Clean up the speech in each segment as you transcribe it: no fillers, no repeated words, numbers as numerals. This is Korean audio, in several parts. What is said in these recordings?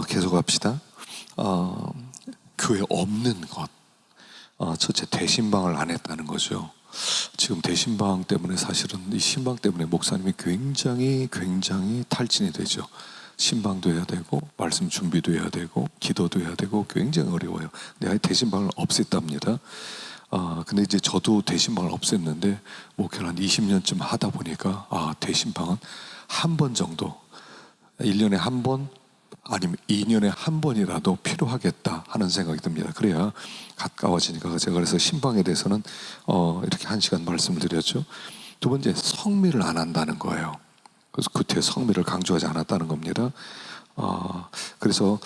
계속 합시다. 교회 없는 것. 첫째, 대신방을 안 했다는 거죠. 지금 대신방 때문에 사실은 이 신방 때문에 목사님이 굉장히 탈진이 되죠. 신방도 해야 되고 말씀 준비도 해야 되고 기도도 해야 되고 굉장히 어려워요. 근데 아예 대신방을 없앴답니다. 근데 이제 저도 대신방을 없앴는데 목회를 한 20년쯤 하다 보니까 대신방은 한 번 정도, 1년에 한 번, 아니면 2년에 한 번이라도 필요하겠다 하는 생각이 듭니다. 그래야 가까워지니까. 제가 그래서 신방에 대해서는 이렇게 1시간 말씀을 드렸죠. 두 번째, 성미를 안 한다는 거예요. 그래서 그때 성미를 강조하지 않았다는 겁니다. 그래서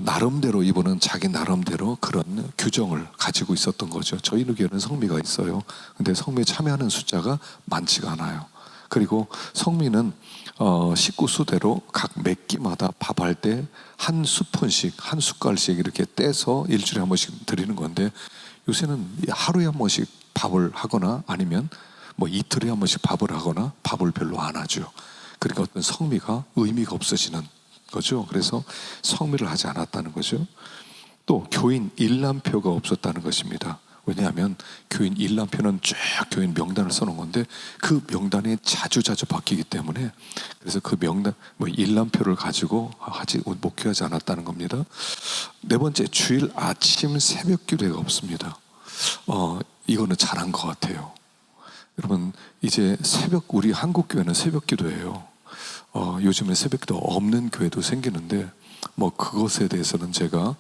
나름대로 이분은 자기 나름대로 그런 규정을 가지고 있었던 거죠. 저희 교회는 성미가 있어요. 근데 성미에 참여하는 숫자가 많지가 않아요. 그리고 성미는 식구 수대로 각 몇 끼마다 밥할 때 한 스푼씩, 한 숟갈씩 이렇게 떼서 일주일에 한 번씩 드리는 건데, 요새는 하루에 한 번씩 밥을 하거나 아니면 뭐 이틀에 한 번씩 밥을 하거나 밥을 별로 안 하죠. 그러니까 어떤 성미가 의미가 없어지는 거죠. 그래서 성미를 하지 않았다는 거죠. 또 교인 일람표가 없었다는 것입니다. 왜냐하면 교인 일람표는 쭉 교인 명단을 써놓은 건데 그 명단이 자주 바뀌기 때문에, 그래서 그 명단 일람표를 가지고 목회하지 않았다는 겁니다. 네 번째, 주일 아침 새벽 기도회가 없습니다. 이거는 잘한 것 같아요. 여러분, 이제 우리 한국 교회는 새벽 기도예요. 요즘에 새벽 기도 없는 교회도 생기는데 그것에 대해서는 제가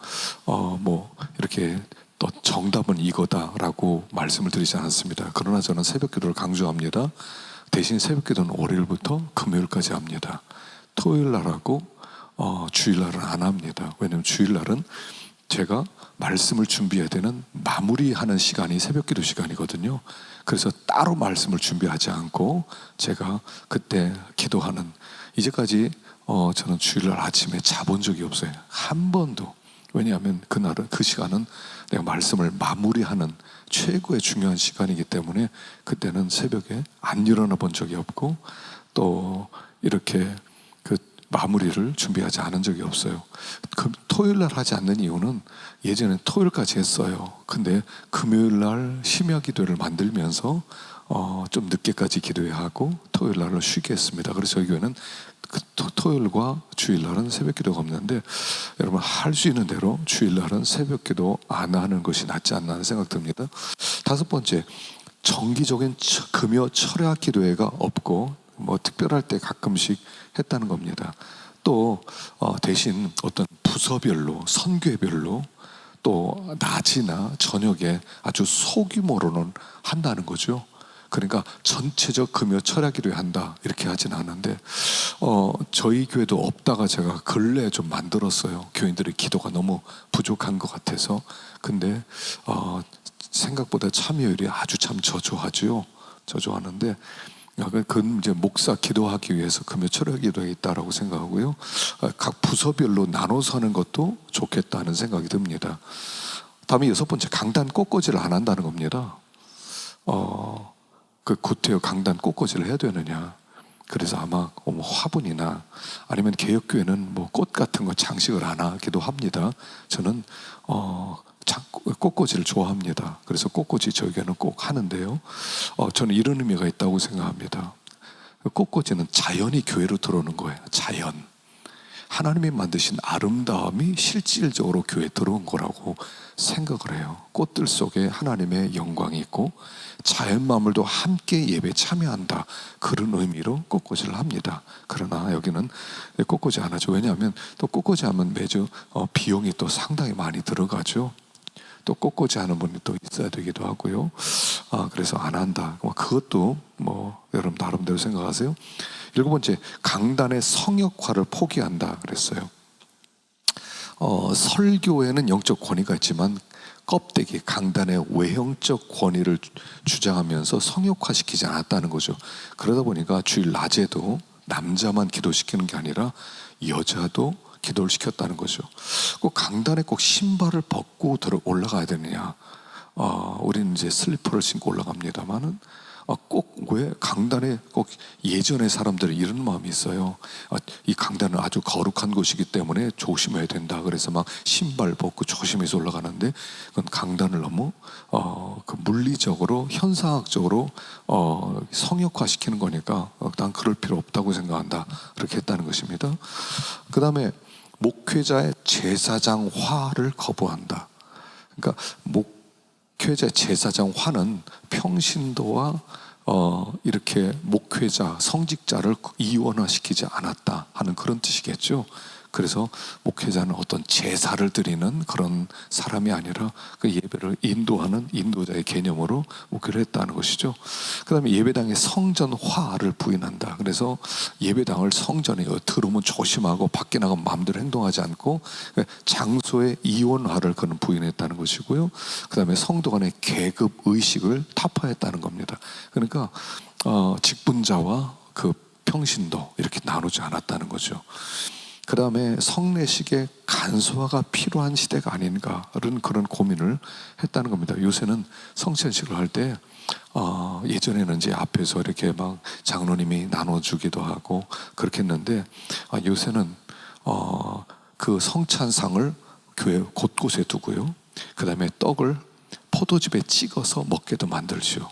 이렇게 또 정답은 이거다라고 말씀을 드리지 않았습니다. 그러나 저는 새벽 기도를 강조합니다. 대신 새벽 기도는 월요일부터 금요일까지 합니다. 토요일 날하고 주일날은 안 합니다. 왜냐하면 주일날은 제가 말씀을 준비해야 되는 마무리하는 시간이 새벽 기도 시간이거든요. 그래서 따로 말씀을 준비하지 않고 제가 그때 기도하는, 이제까지 저는 주일날 아침에 자본 적이 없어요. 한 번도. 왜냐하면 그 시간은 내가 말씀을 마무리하는 최고의 중요한 시간이기 때문에 그때는 새벽에 안 일어나 본 적이 없고 또 이렇게 그 마무리를 준비하지 않은 적이 없어요. 토요일날 하지 않는 이유는, 예전엔 토요일까지 했어요. 근데 금요일날 심야 기도를 만들면서 좀 늦게까지 기도해야 하고 토요일날을 쉬게 했습니다. 그래서 저희 교회는 토요일과 주일날은 새벽 기도가 없는데, 여러분 할 수 있는 대로 주일날은 새벽 기도 안 하는 것이 낫지 않나 하는 생각 듭니다. 다섯 번째, 정기적인 금요 철야 기도회가 없고 특별할 때 가끔씩 했다는 겁니다. 또 대신 어떤 부서별로, 선교회별로 또 낮이나 저녁에 아주 소규모로는 한다는 거죠. 그러니까 전체적 금요 철야 기도회 한다 이렇게 하진 않은데, 저희 교회도 없다가 제가 근래에 좀 만들었어요. 교인들의 기도가 너무 부족한 것 같아서. 근데 생각보다 참여율이 아주 참 저조하는데, 그건 이제 목사 기도하기 위해서 금요 철야 기도에 있다라고 생각하고요. 각 부서별로 나눠서 하는 것도 좋겠다는 생각이 듭니다. 다음에 여섯 번째, 강단 꽃꽂이를 안 한다는 겁니다. 그 구태여 강단 꽃꽂이를 해야 되느냐. 그래서 아마 화분이나 아니면 개혁교회는 꽃 같은 거 장식을 안 하기도 합니다. 저는 꽃꽂이를 좋아합니다. 그래서 꽃꽂이 저희 교회는 꼭 하는데요. 저는 이런 의미가 있다고 생각합니다. 꽃꽂이는 자연이 교회로 들어오는 거예요. 자연. 하나님이 만드신 아름다움이 실질적으로 교회에 들어온 거라고 생각을 해요. 꽃들 속에 하나님의 영광이 있고 자연 만물도 함께 예배에 참여한다, 그런 의미로 꽃꽂이를 합니다. 그러나 여기는 꽃꽂이 안 하죠. 왜냐하면 또 꽃꽂이 하면 매주 비용이 또 상당히 많이 들어가죠. 또 꽃꽂이 하는 분이 또 있어야 되기도 하고요. 그래서 안 한다. 그것도 여러분 나름대로 생각하세요. 일곱 번째, 강단의 성역화를 포기한다 그랬어요. 설교에는 영적 권위가 있지만 껍데기, 강단의 외형적 권위를 주장하면서 성역화시키지 않았다는 거죠. 그러다 보니까 주일 낮에도 남자만 기도시키는 게 아니라 여자도 기도를 시켰다는 거죠. 꼭 강단에 꼭 신발을 벗고 올라가야 되느냐. 우리는 이제 슬리퍼를 신고 올라갑니다만은 꼭 왜 강단에 꼭 예전의 사람들은 이런 마음이 있어요. 이 강단은 아주 거룩한 곳이기 때문에 조심해야 된다. 그래서 막 신발 벗고 조심해서 올라가는데, 그건 강단을 너무 그 물리적으로 현상학적으로 성역화시키는 거니까 난 그럴 필요 없다고 생각한다. 그렇게 했다는 것입니다. 그 다음에 목회자의 제사장화를 거부한다. 그러니까 목회자 제사장화는 평신도와 이렇게 목회자 성직자를 이원화시키지 않았다 하는 그런 뜻이겠죠. 그래서 목회자는 어떤 제사를 드리는 그런 사람이 아니라 그 예배를 인도하는 인도자의 개념으로 목회를 했다는 것이죠. 그 다음에 예배당의 성전화를 부인한다. 그래서 예배당을 성전에 들어오면 조심하고 밖에 나가면 마음대로 행동하지 않고 장소의 이원화를 그는 부인했다는 것이고요. 그 다음에 성도 간의 계급 의식을 타파했다는 겁니다. 그러니까 직분자와 그 평신도 이렇게 나누지 않았다는 거죠. 그 다음에 성례식의 간소화가 필요한 시대가 아닌가라는 그런 고민을 했다는 겁니다. 요새는 성찬식을 할 때 예전에는 이제 앞에서 이렇게 막 장로님이 나눠주기도 하고 그렇게 했는데, 요새는 그 성찬상을 교회 곳곳에 두고요. 그 다음에 떡을 포도즙에 찍어서 먹게도 만들지요.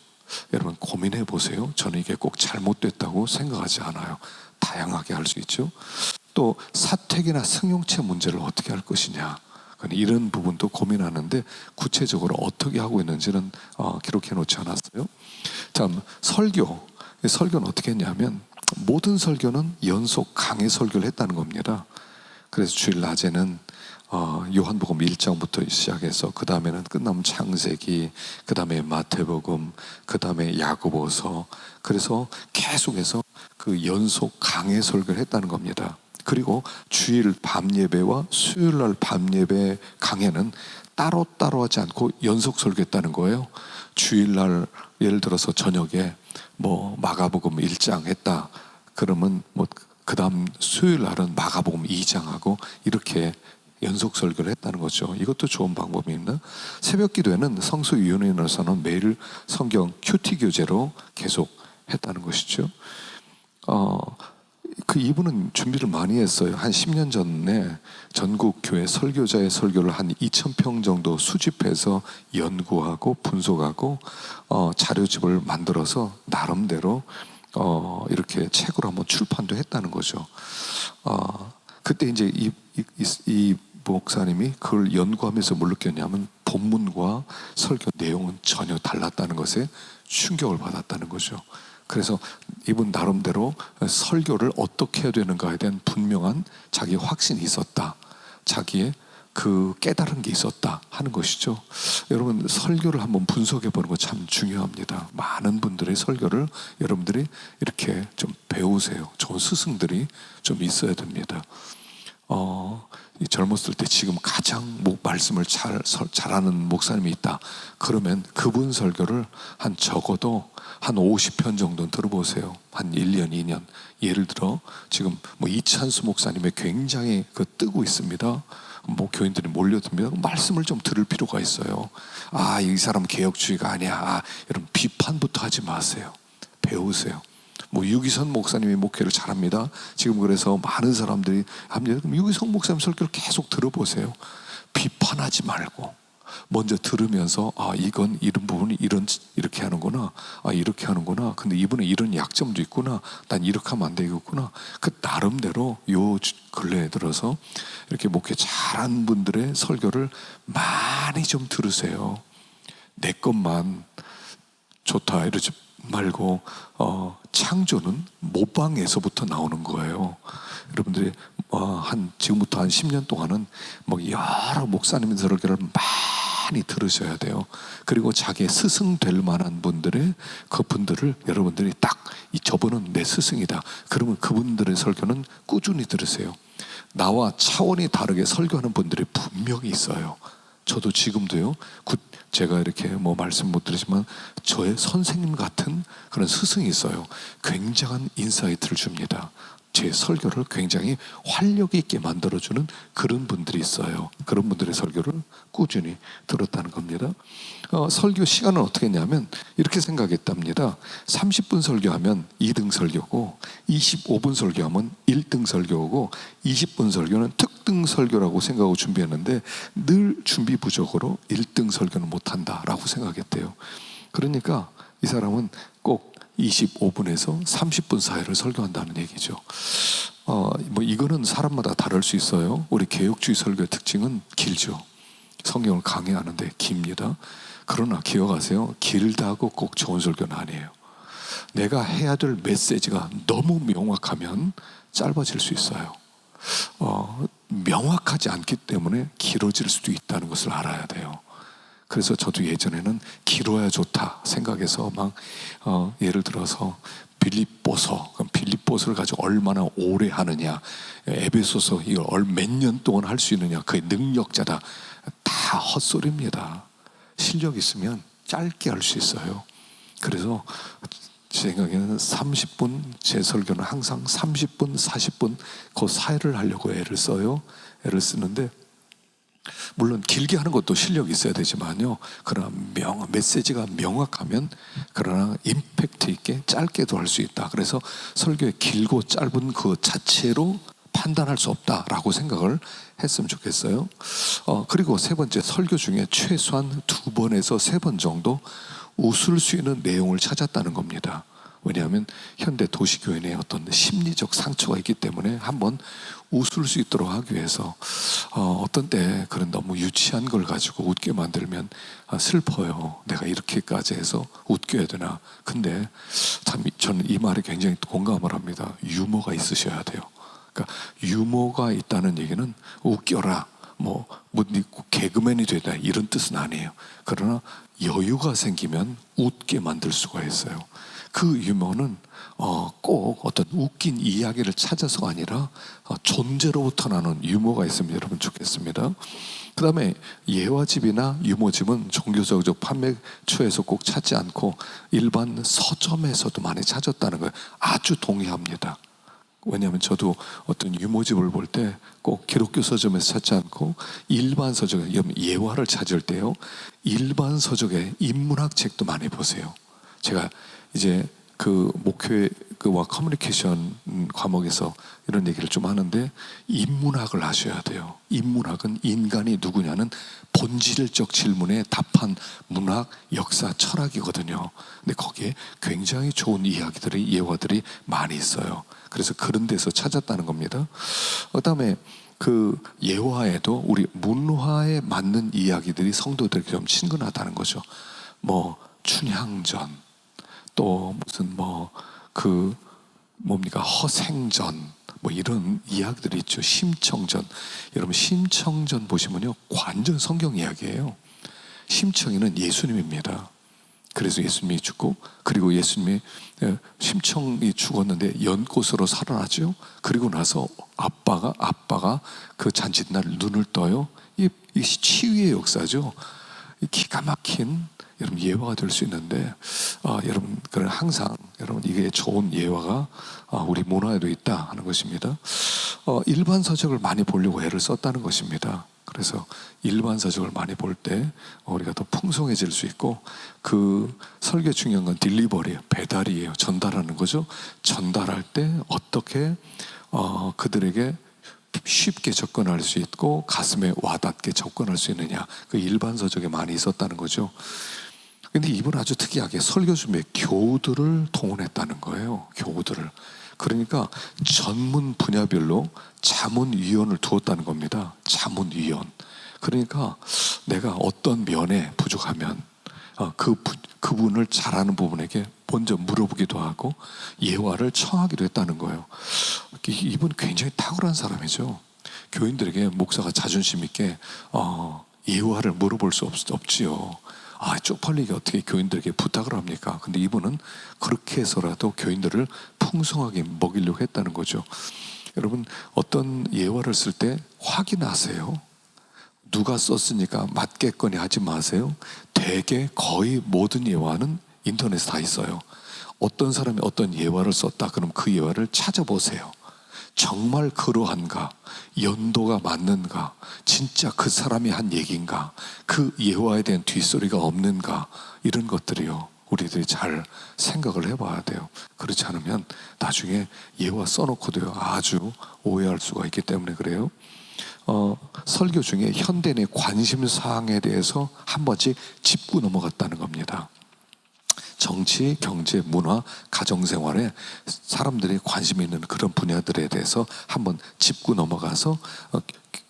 여러분 고민해 보세요. 저는 이게 꼭 잘못됐다고 생각하지 않아요. 다양하게 할 수 있죠. 또 사택이나 승용차 문제를 어떻게 할 것이냐, 이런 부분도 고민하는데 구체적으로 어떻게 하고 있는지는 기록해 놓지 않았어요. 참, 설교는 어떻게 했냐면 모든 설교는 연속 강해 설교를 했다는 겁니다. 그래서 주일 낮에는 요한복음 1장부터 시작해서 그 다음에는 끝나면 창세기, 그 다음에 마태복음, 그 다음에 야고보서, 그래서 계속해서 그 연속 강해 설교를 했다는 겁니다. 그리고 주일 밤 예배와 수요일 날 밤 예배 강해는 따로따로 하지 않고 연속 설교했다는 거예요. 주일 날 예를 들어서 저녁에 뭐 마가복음 1장 했다. 그러면 뭐 그 다음 수요일 날은 마가복음 2장하고 이렇게 연속 설교를 했다는 거죠. 이것도 좋은 방법입니다. 새벽 기도회는 성수위원회에서는 매일 성경 큐티 교재로 계속 했다는 것이죠. 이분은 준비를 많이 했어요. 한 10년 전에 전국 교회 설교자의 설교를 한 2,000평 정도 수집해서 연구하고 분석하고 자료집을 만들어서 나름대로 이렇게 책으로 한번 출판도 했다는 거죠. 그때 이제 이 목사님이 그걸 연구하면서 뭘 느꼈냐면 본문과 설교 내용은 전혀 달랐다는 것에 충격을 받았다는 거죠. 그래서 이분 나름대로 설교를 어떻게 해야 되는가에 대한 분명한 자기 확신이 있었다. 자기의 그 깨달은 게 있었다 하는 것이죠. 여러분 설교를 한번 분석해 보는 거 참 중요합니다. 많은 분들의 설교를 여러분들이 이렇게 좀 배우세요. 좋은 스승들이 좀 있어야 됩니다. 젊었을 때 지금 가장 말씀을 잘하는 목사님이 있다. 그러면 그분 설교를 한 적어도 한 50편 정도는 들어보세요. 한 1년, 2년. 예를 들어 지금 뭐 이찬수 목사님의 굉장히 뜨고 있습니다. 뭐 교인들이 몰려듭니다. 말씀을 좀 들을 필요가 있어요. 이 사람 개혁주의가 아니야. 여러분 비판부터 하지 마세요. 배우세요. 뭐 유기선 목사님이 목회를 잘합니다. 지금 그래서 많은 사람들이 합니다. 그럼 유기선 목사님 설교를 계속 들어보세요. 비판하지 말고 먼저 들으면서 이건 이런 부분이 이렇게 하는구나. 이렇게 하는구나. 근데 이분은 이런 약점도 있구나. 난 이렇게 하면 안 되겠구나. 그 나름대로 요 근래에 들어서 이렇게 목회 잘한 분들의 설교를 많이 좀 들으세요. 내 것만 좋다 이러지 말고 창조는 모방에서부터 나오는 거예요. 여러분들이 지금부터 한 10년 동안은 뭐 여러 목사님 설교를 많이 들으셔야 돼요. 그리고 자기의 스승 될 만한 분들의 그분들을 여러분들이 저분은 내 스승이다. 그러면 그분들의 설교는 꾸준히 들으세요. 나와 차원이 다르게 설교하는 분들이 분명히 있어요. 저도 지금도요. 제가 이렇게 뭐 말씀 못 드리지만 저의 선생님 같은 그런 스승이 있어요. 굉장한 인사이트를 줍니다. 제 설교를 굉장히 활력 있게 만들어주는 그런 분들이 있어요. 그런 분들의 설교를 꾸준히 들었다는 겁니다. 설교 시간은 어떻게 했냐면 이렇게 생각했답니다. 30분 설교하면 2등 설교고, 25분 설교하면 1등 설교고, 20분 설교는 특등 설교라고 생각하고 준비했는데 늘 준비 부족으로 1등 설교는 못한다라고 생각했대요. 그러니까 이 사람은 꼭 25분에서 30분 사이를 설교한다는 얘기죠. 뭐 이거는 사람마다 다를 수 있어요. 우리 개혁주의 설교의 특징은 길죠. 성경을 강의하는데 깁니다. 그러나 기억하세요. 길다고 꼭 좋은 설교는 아니에요. 내가 해야 될 메시지가 너무 명확하면 짧아질 수 있어요. 명확하지 않기 때문에 길어질 수도 있다는 것을 알아야 돼요. 그래서 저도 예전에는 길어야 좋다 생각해서 막 예를 들어서 빌립보서를 가지고 얼마나 오래 하느냐, 에베소서 이걸 몇 년 동안 할 수 있느냐, 그의 능력자다, 다 헛소리입니다. 실력 있으면 짧게 할 수 있어요. 그래서 제 생각에는 30분, 제 설교는 항상 30분, 40분 그 사이를 하려고 애를 써요. 애를 쓰는데 물론 길게 하는 것도 실력이 있어야 되지만요, 그러나 메시지가 명확하면, 그러나 임팩트 있게 짧게도 할 수 있다. 그래서 설교의 길고 짧은 그 자체로 판단할 수 없다라고 생각을 했으면 좋겠어요. 그리고 세 번째, 설교 중에 최소한 2번에서 3번 정도 웃을 수 있는 내용을 찾았다는 겁니다. 왜냐하면 현대 도시교인의 어떤 심리적 상처가 있기 때문에 한번 웃을 수 있도록 하기 위해서 어떤 때 그런 너무 유치한 걸 가지고 웃게 만들면 슬퍼요. 내가 이렇게까지 해서 웃겨야 되나. 근데 참 저는 이 말에 굉장히 공감을 합니다. 유머가 있으셔야 돼요. 그러니까 유머가 있다는 얘기는 웃겨라, 뭐 개그맨이 되다 이런 뜻은 아니에요. 그러나 여유가 생기면 웃게 만들 수가 있어요. 그 유머는 꼭 어떤 웃긴 이야기를 찾아서가 아니라 존재로부터 나는 유머가 있으면 여러분 좋겠습니다. 그 다음에 예화집이나 유머집은 종교적 판매처에서 꼭 찾지 않고 일반 서점에서도 많이 찾았다는 거예요. 아주 동의합니다. 왜냐하면 저도 어떤 유머집을 볼 때 꼭 기독교 서점에서 찾지 않고 일반 서적에, 예화를 찾을 때요, 일반 서적에 인문학 책도 많이 보세요. 제가 이제 그 목회와 커뮤니케이션 과목에서 이런 얘기를 좀 하는데, 인문학을 하셔야 돼요. 인문학은 인간이 누구냐는 본질적 질문에 답한 문학, 역사, 철학이거든요. 근데 거기에 굉장히 좋은 이야기들이, 예화들이 많이 있어요. 그래서 그런 데서 찾았다는 겁니다. 그다음에 그 예화에도 우리 문화에 맞는 이야기들이 성도들에게 좀 친근하다는 거죠. 뭐 춘향전, 또 무슨 허생전, 뭐 이런 이야기들이 있죠. 심청전. 여러분 심청전 보시면요, 완전 성경 이야기예요. 심청이는 예수님입니다. 그래서 예수님이 죽고, 그리고 예수님이 심청이 죽었는데 연꽃으로 살아나죠. 그리고 나서 아빠가 그 잔칫날 눈을 떠요. 이 치유의 역사죠. 기가 막힌 여러분 예화가 될 수 있는데, 여러분 그런 항상 여러분 이게 좋은 예화가 우리 문화에도 있다 하는 것입니다. 일반 서적을 많이 보려고 애를 썼다는 것입니다. 그래서 일반 서적을 많이 볼 때 우리가 더 풍성해질 수 있고, 그 설교 중요한 건 딜리버리예요. 배달이에요. 전달하는 거죠. 전달할 때 어떻게 그들에게 쉽게 접근할 수 있고 가슴에 와닿게 접근할 수 있느냐, 그 일반 서적에 많이 있었다는 거죠. 근데 이분 아주 특이하게 설교 준비에 교우들을 동원했다는 거예요. 교우들을. 그러니까 전문 분야별로 자문위원을 두었다는 겁니다. 자문위원. 그러니까 내가 어떤 면에 부족하면 그분을 잘하는 부분에게 먼저 물어보기도 하고 예화를 청하기도 했다는 거예요. 이분 굉장히 탁월한 사람이죠. 교인들에게 목사가 자존심 있게 예화를 물어볼 수 없지요. 쪽팔리게 어떻게 교인들에게 부탁을 합니까? 근데 이분은 그렇게 해서라도 교인들을 풍성하게 먹이려고 했다는 거죠. 여러분 어떤 예화를 쓸 때 확인하세요. 누가 썼으니까 맞겠거니 하지 마세요. 대개 거의 모든 예화는 인터넷에 다 있어요. 어떤 사람이 어떤 예화를 썼다 그럼 그 예화를 찾아보세요. 정말 그러한가? 연도가 맞는가? 진짜 그 사람이 한 얘기인가? 그 예화에 대한 뒷소리가 없는가? 이런 것들이요, 우리들이 잘 생각을 해봐야 돼요. 그렇지 않으면 나중에 예화 써놓고도요, 아주 오해할 수가 있기 때문에 그래요. 설교 중에 현대인의 관심사항에 대해서 한 번씩 짚고 넘어갔다는 겁니다. 정치, 경제, 문화, 가정생활에 사람들이 관심 있는 그런 분야들에 대해서 한번 짚고 넘어가서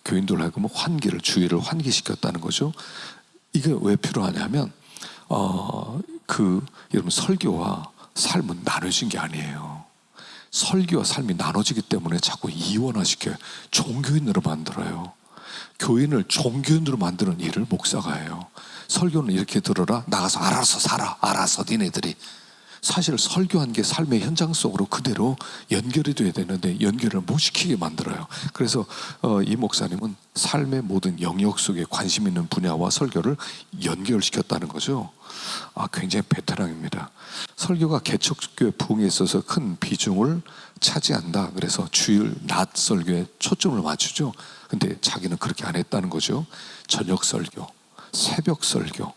교인들 하여금 주의를 환기시켰다는 거죠. 이게 왜 필요하냐면 여러분, 설교와 삶은 나눠진 게 아니에요. 설교와 삶이 나눠지기 때문에 자꾸 이원화시켜요. 종교인으로 만들어요. 교인을 종교인으로 만드는 일을 목사가 해요. 설교는 이렇게 들어라, 나가서 알아서 살아, 알아서 니네들이. 사실 설교한 게 삶의 현장 속으로 그대로 연결이 돼야 되는데 연결을 못 시키게 만들어요. 그래서 이 목사님은 삶의 모든 영역 속에 관심 있는 분야와 설교를 연결시켰다는 거죠. 굉장히 베테랑입니다. 설교가 개척교회 부흥에 있어서 큰 비중을 차지한다. 그래서 주일 낮 설교에 초점을 맞추죠. 근데 자기는 그렇게 안 했다는 거죠. 저녁 설교, 새벽 설교,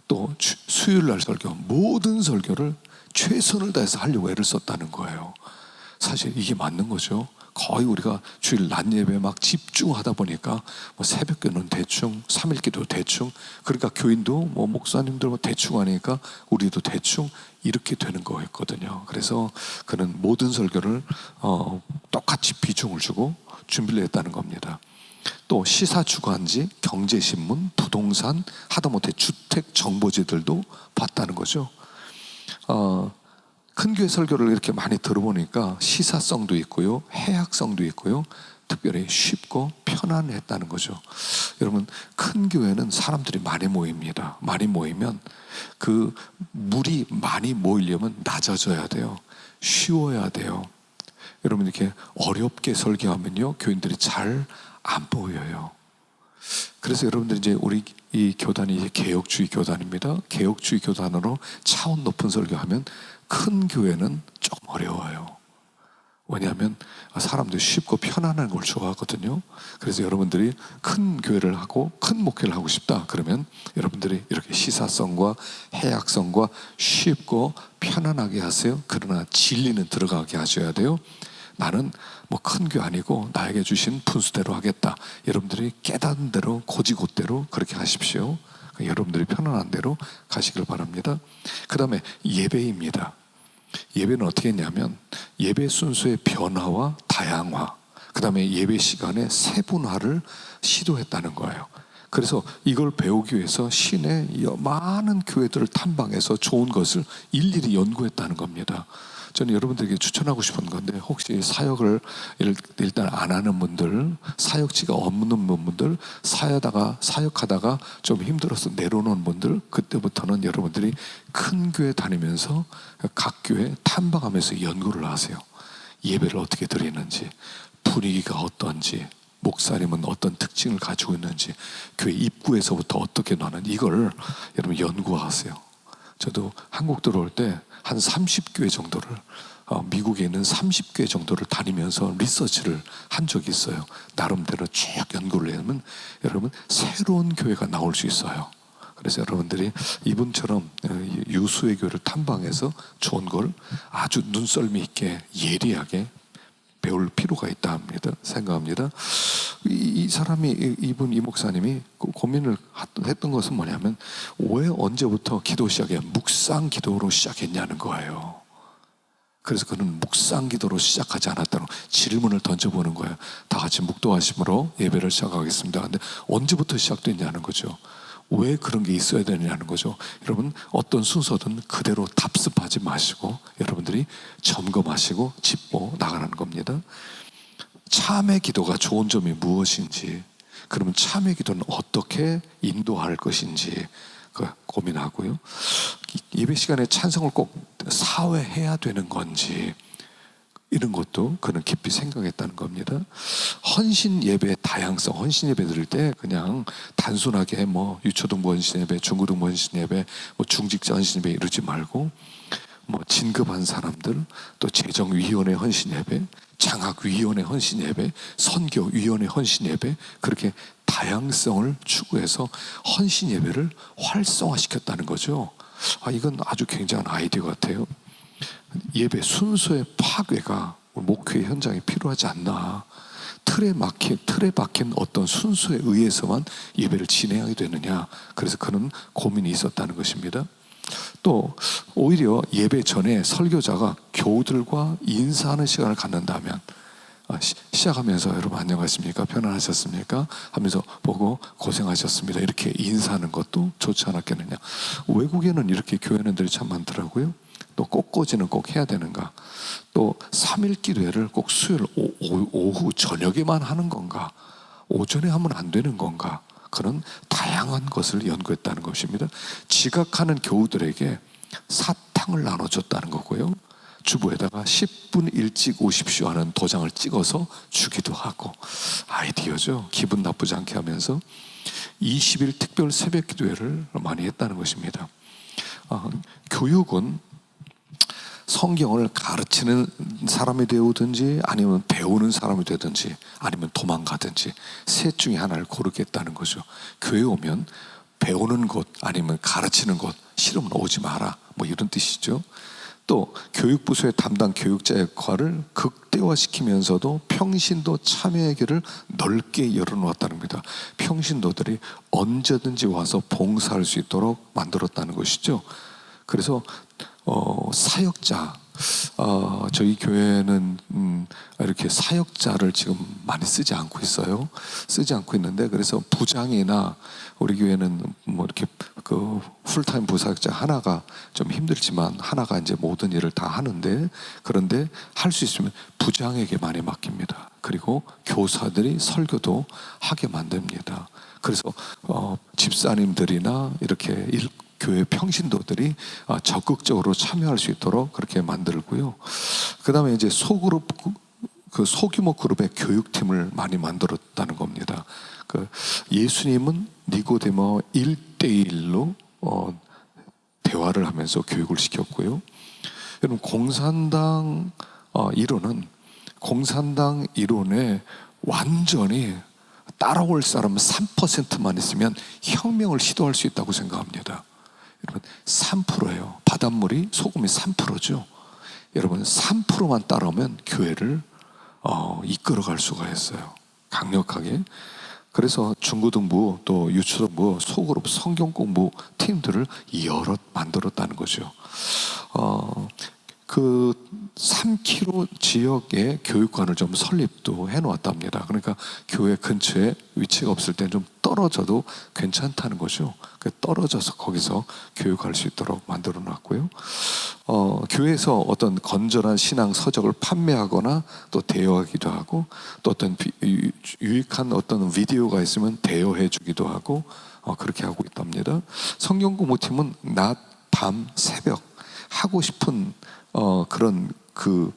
또 수요일날 설교, 모든 설교를 최선을 다해서 하려고 애를 썼다는 거예요. 사실 이게 맞는 거죠. 거의 우리가 주일 낮 예배에 막 집중하다 보니까 새벽기도는 대충, 3일기도 대충, 그러니까 교인도 목사님들 대충 하니까 우리도 대충 이렇게 되는 거였거든요. 그래서 그는 모든 설교를 똑같이 비중을 주고 준비를 했다는 겁니다. 또 시사주간지, 경제신문, 부동산, 하다못해 주택정보지들도 봤다는 거죠. 큰 교회 설교를 이렇게 많이 들어보니까 시사성도 있고요, 해학성도 있고요, 특별히 쉽고 편안했다는 거죠. 여러분, 큰 교회는 사람들이 많이 모입니다. 많이 모이면 그 물이 많이 모이려면 낮아져야 돼요. 쉬워야 돼요. 여러분, 이렇게 어렵게 설교하면요, 교인들이 잘 안 보여요. 그래서 여러분들, 이제 우리 이 교단이 이제 개혁주의 교단입니다. 개혁주의 교단으로 차원 높은 설교하면 큰 교회는 조금 어려워요. 왜냐하면 사람들이 쉽고 편안한 걸 좋아하거든요. 그래서 여러분들이 큰 교회를 하고 큰 목회를 하고 싶다 그러면 여러분들이 이렇게 시사성과 해학성과 쉽고 편안하게 하세요. 그러나 진리는 들어가게 하셔야 돼요. 나는 큰 교회 아니고 나에게 주신 분수대로 하겠다. 여러분들이 깨닫는 대로 고지곳대로 그렇게 하십시오. 여러분들이 편안한 대로 가시길 바랍니다. 그 다음에 예배입니다. 예배는 어떻게 했냐면 예배 순서의 변화와 다양화, 그 다음에 예배 시간의 세분화를 시도했다는 거예요. 그래서 이걸 배우기 위해서 시내 많은 교회들을 탐방해서 좋은 것을 일일이 연구했다는 겁니다. 저는 여러분들에게 추천하고 싶은 건데, 혹시 사역을 일단 안 하는 분들, 사역지가 없는 분들, 사역하다가 좀 힘들어서 내려오는 분들, 그때부터는 여러분들이 큰 교회 다니면서 각 교회 탐방하면서 연구를 하세요. 예배를 어떻게 드리는지, 분위기가 어떤지, 목사님은 어떤 특징을 가지고 있는지, 교회 입구에서부터 어떻게 나는, 이걸 여러분 연구하세요. 저도 한국 들어올 때 한 30교회 정도를, 미국에 있는 30교회 정도를 다니면서 리서치를 한 적이 있어요. 나름대로 쭉 연구를 하면 여러분 새로운 교회가 나올 수 있어요. 그래서 여러분들이 이분처럼 유수의 교회를 탐방해서 좋은 걸 아주 눈썰미 있게 예리하게 배울 필요가 있다 생각합니다. 이 목사님이 고민을 했던 것은 뭐냐면, 왜 언제부터 기도 시작해 묵상 기도로 시작했냐는 거예요. 그래서 그는 묵상 기도로 시작하지 않았다는 질문을 던져보는 거예요. 다 같이 묵도하심으로 예배를 시작하겠습니다. 근데 언제부터 시작됐냐는 거죠. 왜 그런 게 있어야 되느냐는 거죠. 여러분, 어떤 순서든 그대로 답습하지 마시고 여러분들이 점검하시고 짚고 나가는 겁니다. 참회 기도가 좋은 점이 무엇인지, 그러면 참회 기도는 어떻게 인도할 것인지 고민하고요. 예배 시간에 찬성을 꼭 사회해야 되는 건지, 이런 것도 그는 깊이 생각했다는 겁니다. 헌신 예배의 다양성, 헌신 예배 드릴 때 그냥 단순하게 유초등부 헌신 예배, 중고등부 헌신 예배, 중직자 헌신 예배 이러지 말고, 진급한 사람들, 또 재정위원회 헌신 예배, 장학위원회 헌신 예배, 선교위원회 헌신 예배, 그렇게 다양성을 추구해서 헌신 예배를 활성화시켰다는 거죠. 이건 아주 굉장한 아이디어 같아요. 예배 순서의 파괴가 목회 현장에 필요하지 않나. 틀에 박힌 어떤 순서에 의해서만 예배를 진행하게 되느냐. 그래서 그런 고민이 있었다는 것입니다. 또 오히려 예배 전에 설교자가 교우들과 인사하는 시간을 갖는다면, 시작하면서 여러분 안녕하십니까? 편안하셨습니까? 하면서 보고 고생하셨습니다. 이렇게 인사하는 것도 좋지 않았겠느냐. 외국에는 이렇게 교회원들이 참 많더라고요. 또 꽃꽂이는 꼭 해야 되는가? 또 3일 기도회를 꼭 수요일 오후 저녁에만 하는 건가? 오전에 하면 안 되는 건가? 그런 다양한 것을 연구했다는 것입니다. 지각하는 교우들에게 사탕을 나눠줬다는 거고요. 주보에다가 10분 일찍 오십시오 하는 도장을 찍어서 주기도 하고. 아이디어죠. 기분 나쁘지 않게 하면서 20일 특별 새벽 기도회를 많이 했다는 것입니다. 교육은 성경을 가르치는 사람이 되오든지 아니면 배우는 사람이 되든지 아니면 도망가든지 셋 중에 하나를 고르겠다는 거죠. 교회 오면 배우는 곳 아니면 가르치는 곳, 싫으면 오지 마라, 뭐 이런 뜻이죠. 또 교육부서의 담당 교육자 역할을 극대화시키면서도 평신도 참여의 길을 넓게 열어놓았다는 겁니다. 평신도들이 언제든지 와서 봉사할 수 있도록 만들었다는 것이죠. 그래서 사역자, 저희 교회는 이렇게 사역자를 지금 많이 쓰지 않고 있어요. 쓰지 않고 있는데, 그래서 부장이나 우리 교회는 뭐 이렇게 그 풀타임 부사역자 하나가 좀 힘들지만 하나가 이제 모든 일을 다 하는데, 그런데 할 수 있으면 부장에게 많이 맡깁니다. 그리고 교사들이 설교도 하게 만듭니다. 그래서 집사님들이나 이렇게 교회 평신도들이 적극적으로 참여할 수 있도록 그렇게 만들고요. 그 다음에 이제 소규모 그룹의 교육팀을 많이 만들었다는 겁니다. 예수님은 니고데모와 1대1로 대화를 하면서 교육을 시켰고요. 여러분, 공산당 이론에 완전히 따라올 사람은 3%만 있으면 혁명을 시도할 수 있다고 생각합니다. 여러분, 3%예요. 바닷물이 소금이 3%죠. 여러분, 3%만 따라오면 교회를 이끌어갈 수가 있어요. 강력하게. 그래서 중고등부 또 유초등부 소그룹 성경 공부 팀들을 여럿 만들었다는 거죠. 그 3km 지역에 교육관을 좀 설립도 해놓았답니다. 그러니까 교회 근처에 위치가 없을 때 좀 떨어져도 괜찮다는 거죠. 떨어져서 거기서 교육할 수 있도록 만들어놨고요. 교회에서 어떤 건전한 신앙 서적을 판매하거나 또 대여하기도 하고, 또 어떤 유익한 어떤 비디오가 있으면 대여해주기도 하고, 그렇게 하고 있답니다. 성경 공부팀은 낮, 밤, 새벽 하고 싶은 그런 그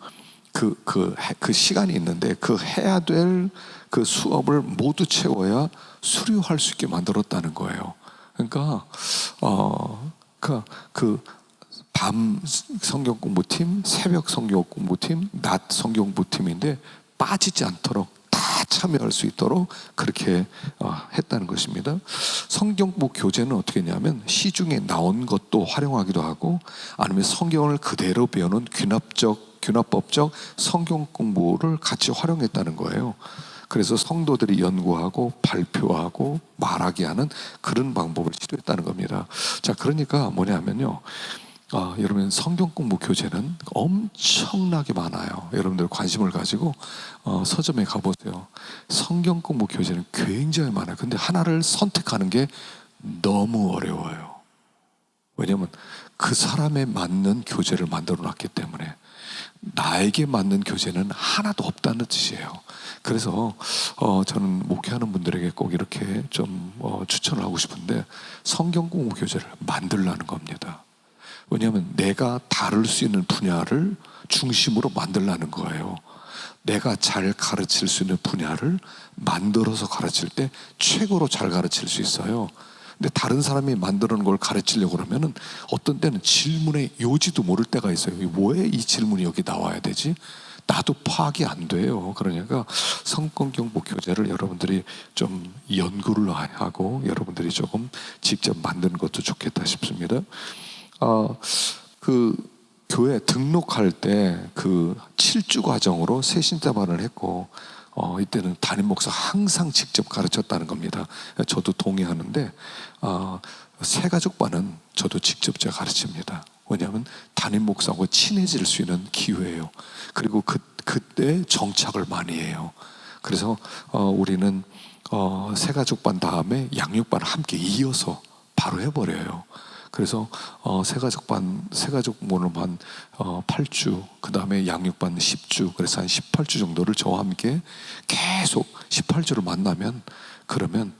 시간이 있는데, 그 해야 될 그 수업을 모두 채워야 수료할 수 있게 만들었다는 거예요. 그러니까 밤 성경 공부팀, 새벽 성경 공부팀, 낮 성경 공부팀인데 빠지지 않도록 다 참여할 수 있도록 그렇게 했다는 것입니다. 성경 공부 교재는 어떻게 했냐면 시중에 나온 것도 활용하기도 하고, 아니면 성경을 그대로 배우는 귀납법적 성경 공부를 같이 활용했다는 거예요. 그래서 성도들이 연구하고 발표하고 말하게 하는 그런 방법을 시도했다는 겁니다. 자, 그러니까 뭐냐면요, 여러분, 성경 공부 교재는 엄청나게 많아요. 여러분들 관심을 가지고 서점에 가보세요. 성경 공부 교재는 굉장히 많아요. 근데 하나를 선택하는 게 너무 어려워요. 왜냐하면 그 사람에 맞는 교재를 만들어 놨기 때문에. 나에게 맞는 교재는 하나도 없다는 뜻이에요. 그래서 저는 목회하는 분들에게 꼭 이렇게 좀 추천을 하고 싶은데, 성경 공부 교재를 만들라는 겁니다. 왜냐하면 내가 다룰 수 있는 분야를 중심으로 만들라는 거예요. 내가 잘 가르칠 수 있는 분야를 만들어서 가르칠 때 최고로 잘 가르칠 수 있어요. 근데 다른 사람이 만드는 걸 가르치려고 그러면은 어떤 때는 질문의 요지도 모를 때가 있어요. 왜 이 질문이 여기 나와야 되지? 나도 파악이 안 돼요. 그러니까 성권경보 교재를 여러분들이 좀 연구를 하고 여러분들이 조금 직접 만드는 것도 좋겠다 싶습니다. 그 교회 등록할 때 그 7주 과정으로 새신자반을 했고, 이때는 담임 목사 항상 직접 가르쳤다는 겁니다. 저도 동의하는데, 새가족반은 저도 직접 제가 가르칩니다. 왜냐하면 담임 목사하고 친해질 수 있는 기회예요. 그리고 그때 정착을 많이 해요. 그래서 우리는 새가족반 다음에 양육반을 함께 이어서 바로 해버려요. 그래서 새가족반은 8주, 그 다음에 양육반 10주, 그래서 한 18주 정도를 저와 함께 계속 18주를 만나면, 그러면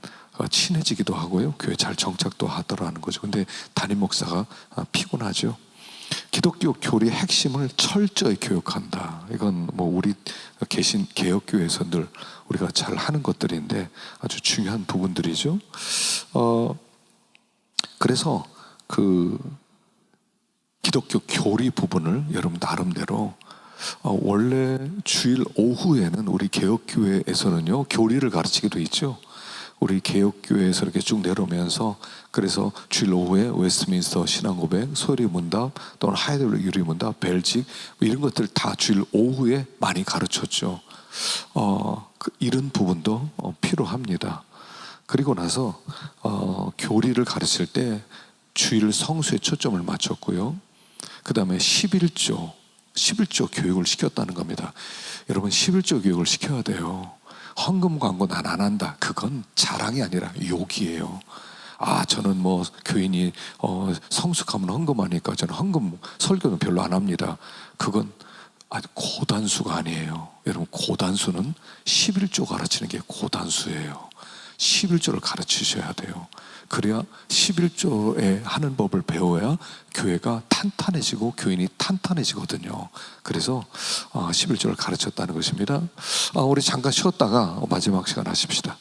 친해지기도 하고요, 교회 잘 정착도 하더라는 거죠. 근데 담임 목사가 피곤하죠. 기독교 교리의 핵심을 철저히 교육한다. 이건 뭐 우리 계신 개혁교회에서 늘 우리가 잘 하는 것들인데 아주 중요한 부분들이죠. 그래서 그 기독교 교리 부분을 여러분 나름대로, 원래 주일 오후에는 우리 개혁교회에서는요 교리를 가르치게 돼 있죠. 우리 개혁교회에서 이렇게 쭉 내려오면서, 그래서 주일 오후에 웨스트민스터 신앙고백, 소리 문답, 또는 하이델베르 유리 문답, 벨직 이런 것들 다 주일 오후에 많이 가르쳤죠. 이런 부분도 필요합니다. 그리고 나서 교리를 가르칠 때 주일 성수에 초점을 맞췄고요. 그 다음에 11조 교육을 시켰다는 겁니다. 여러분, 11조 교육을 시켜야 돼요. 헌금 광고 난 안 한다, 그건 자랑이 아니라 욕이에요. 저는 뭐 교인이 성숙하면 헌금하니까 저는 헌금 설교는 별로 안 합니다. 그건 아주 고단수가 아니에요. 여러분, 고단수는 11조 가르치는 게 고단수예요. 11조를 가르치셔야 돼요. 그래야 11조에 하는 법을 배워야 교회가 탄탄해지고 교인이 탄탄해지거든요. 그래서 11조를 가르쳤다는 것입니다. 우리 잠깐 쉬었다가 마지막 시간 하십시다.